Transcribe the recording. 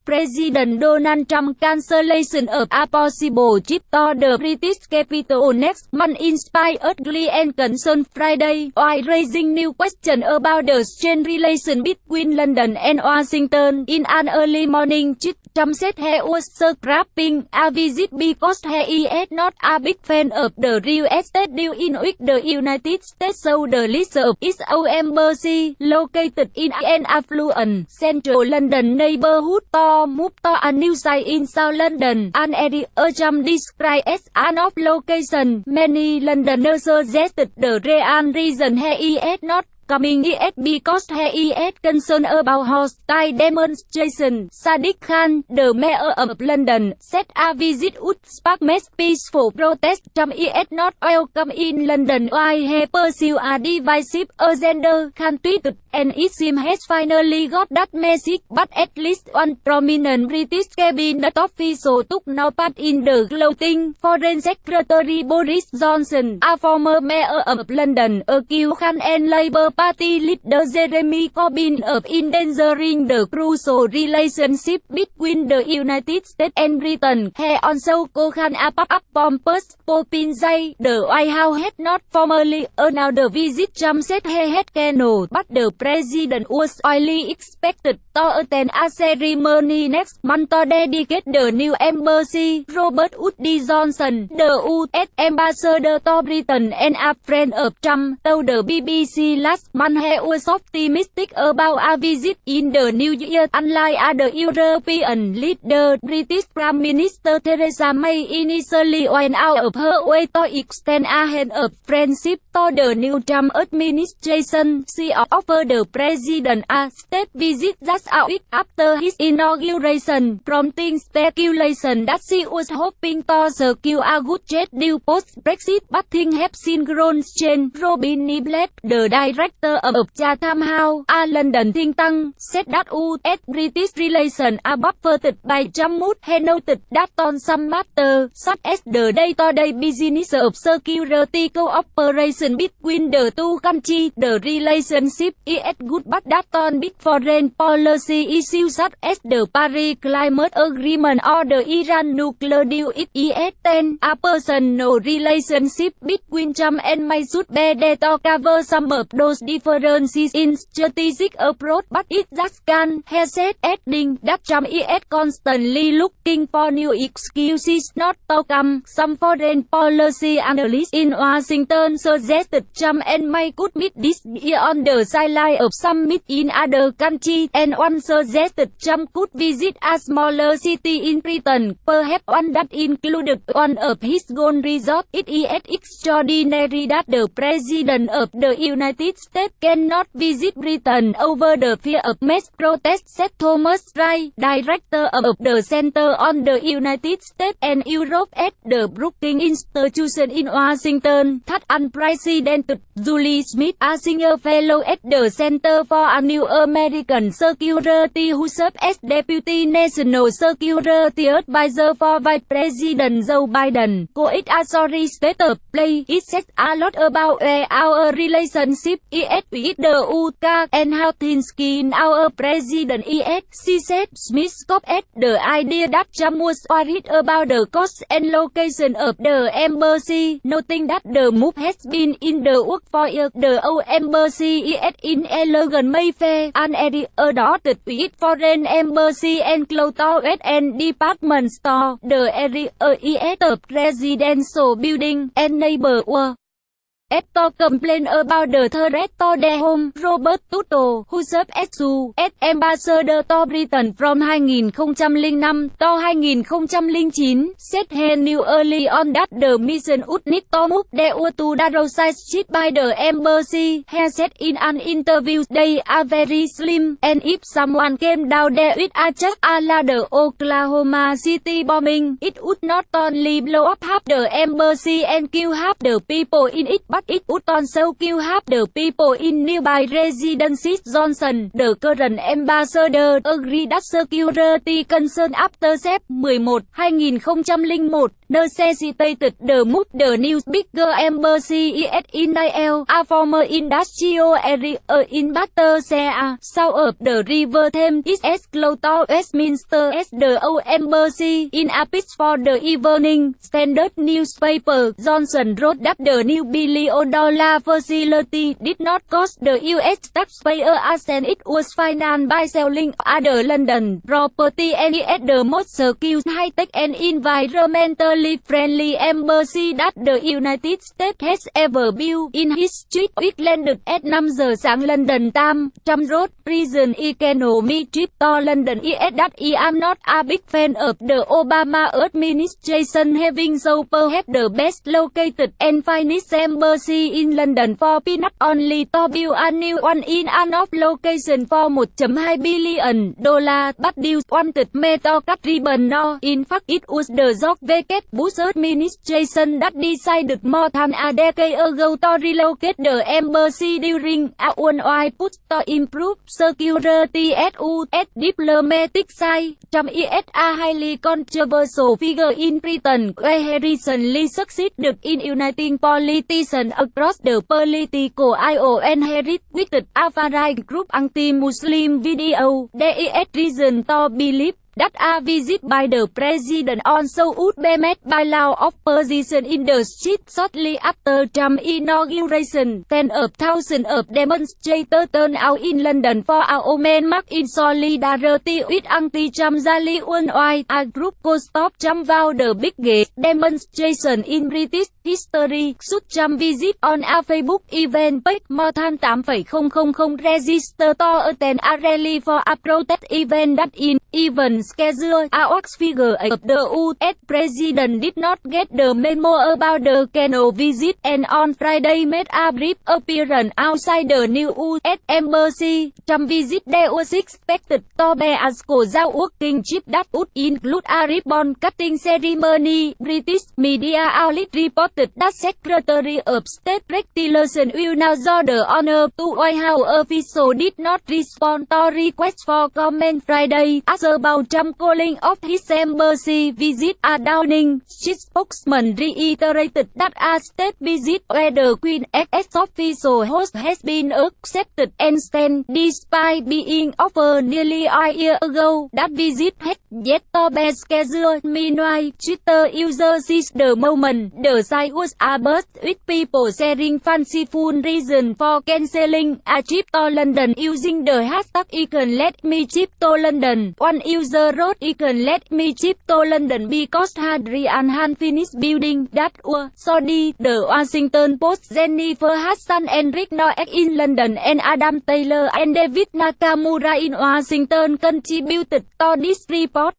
President Donald Trump cancellation of a possible trip to the British capital next month inspired glee and concern Friday, while raising new questions about the strained relation between London and Washington. In an early morning tweet, Trump said he was scrapping a visit because he is not a big fan of the real estate deal in which the United States sold the lease of its own embassy, located in an affluent, central London neighborhood, to move to a new site in South London, an area Trump described as an off-location. Many Londoners suggested the real reason he is not coming is because he is concerned about hostile demonstration. Sadiq Khan, the mayor of London, said a visit would spark mass peaceful protest. Trump is not welcome in London while he pursues a divisive agenda, Khan tweeted, and it seems has finally got that message, but at least one prominent British cabinet official took no part in the clothing. Foreign Secretary Boris Johnson, a former mayor of London, accused Khan and Labour Party leader Jeremy Corbyn of endangering the crucial relationship between the United States and Britain. He also called Khan a pop-up pompous popinjay. The White House had not formally announced the visit. Trump said he had cancelled, but the president was widely expected to attend a ceremony next month to dedicate the new embassy. Robert Woody Johnson, the U.S. ambassador to Britain and a friend of Trump, told the BBC last month he was optimistic about a visit in the new year. Unlike other European leaders, British Prime Minister Theresa May initially went out of her way to extend a hand of friendship to the new Trump administration. She offered the president a state visit just a week after his inauguration, prompting speculation that she was hoping to secure a good trade deal post-Brexit, but things have since grown strange. Robin Niblett, the director of Chatham House, a London think tank, said that U.S.-British relations are buffeted by Trump mood. He noted that on some matters, such as the day-to-day business of security cooperation between the two countries, the relationship is good, but that on big foreign policy issues such as the Paris Climate Agreement or the Iran nuclear deal, it is then a personal relationship between Trump and May should be there to cover some of those differences in strategic approach, but it just can't, he said, adding that Trump is constantly looking for new excuses not to come. Some foreign policy analysts in Washington suggested Trump and May could meet this year on the sideline of summit in other countries, and one suggested Trump could visit a smaller city in Britain, perhaps one that included one of his golf resorts. It is extraordinary that the President of the United States cannot visit Britain over the fear of mass protests, said Thomas Wright, director of the Center on the United States and Europe at the Brookings Institution in Washington. That unprecedented. Julie Smith, a senior fellow at the Center for a New American Security who served as Deputy National Security Advisor for Vice President Joe Biden, called it a sorry state of play. It says a lot about our relationship with the UK and how things in our president is, she said. Smith scoffed at the idea that Trump was worried about the cost and location of the embassy, noting that the move has been in the work for years. The old embassy is in Elegant Mayfair, an area dotted with foreign embassy and clothes and department store. The area is a residential building and neighborhood. To complain about the threat to their home, Robert Tuttle, who served as U.S. ambassador to Britain from 2005 to 2009, said he knew early on that the mission would need to move there to Darrowside Street by the embassy. He said in an interview, they are very slim, and if someone came down there with a just a la the Oklahoma City bombing, it would not only blow up half the embassy and kill half the people in it, but it would also kill half the people in nearby residences. Johnson, the current ambassador, agreed that security concern after Sep 11, 2001 necessitated the move the new bigger embassy is in Israel, a former industrial area in Battersea, south of the River Thames, is as close to Westminster as the old embassy. In a piece for the Evening Standard newspaper, Johnson wrote that the new billion-dollar facility did not cost the U.S. taxpayer a cent. It was financed by selling other London property and is the most secure, high-tech and environmentally friendly embassy that the United States has ever built in history. It landed at 5 giờ sáng London Time. Trump wrote, "Recent economy trip to London is that I am not a big fan of the Obama administration having so perhaps the best located and finest embassy in London for peanuts only to build a new one in an off location for $1.2 billion, but deals wanted me to cut ribbon no. In fact, it was the George W. Bush administration that decided more than a decade ago to relocate the embassy during a one-off push to improve security at U.S. diplomatic site. Trump is a highly controversial figure in Britain, where he recently succeeded in uniting politicians across the political aisle, and he retweeted a far-right group anti-Muslim video. There is reason to believe that a visit by the president also would be made by law of position in the street shortly after Trump's inauguration. Tens of thousands of demonstrators turned out in London for a women's march in solidarity with anti-Trump rally worldwide. A group called Stop Trump vowed the biggest demonstration in British history. Should Trump visit on a Facebook event page, more than 8,000 registered to attend a rally for a protest event that in even schedule. A wax figure of the U.S. president did not get the memo about the Kano visit and on Friday made a brief appearance outside the new U.S. embassy. Trump visit there was expected to be a casual working trip that would include a ribbon-cutting ceremony. British media outlets reported that Secretary of State Rex Tillerson will now do the honor to White House officials did not respond to requests for comment Friday, as about Trump calling off his embassy visit. A Downing Street spokesman reiterated that a state visit where the Queen's official host has been accepted and stand despite being offered nearly a year ago. That visit had yet to be scheduled. Meanwhile, Twitter user seized the moment. The site was abuzz with people sharing fanciful reasons for cancelling a trip to London using the hashtag #IconLetMeTrip to London. One user wrote, "Let me trip to London because Hadrian had finished building that wall." Sorry, the Washington Post, Jennifer Hudson and Rick Noack in London and Adam Taylor and David Nakamura in Washington contributed to this report.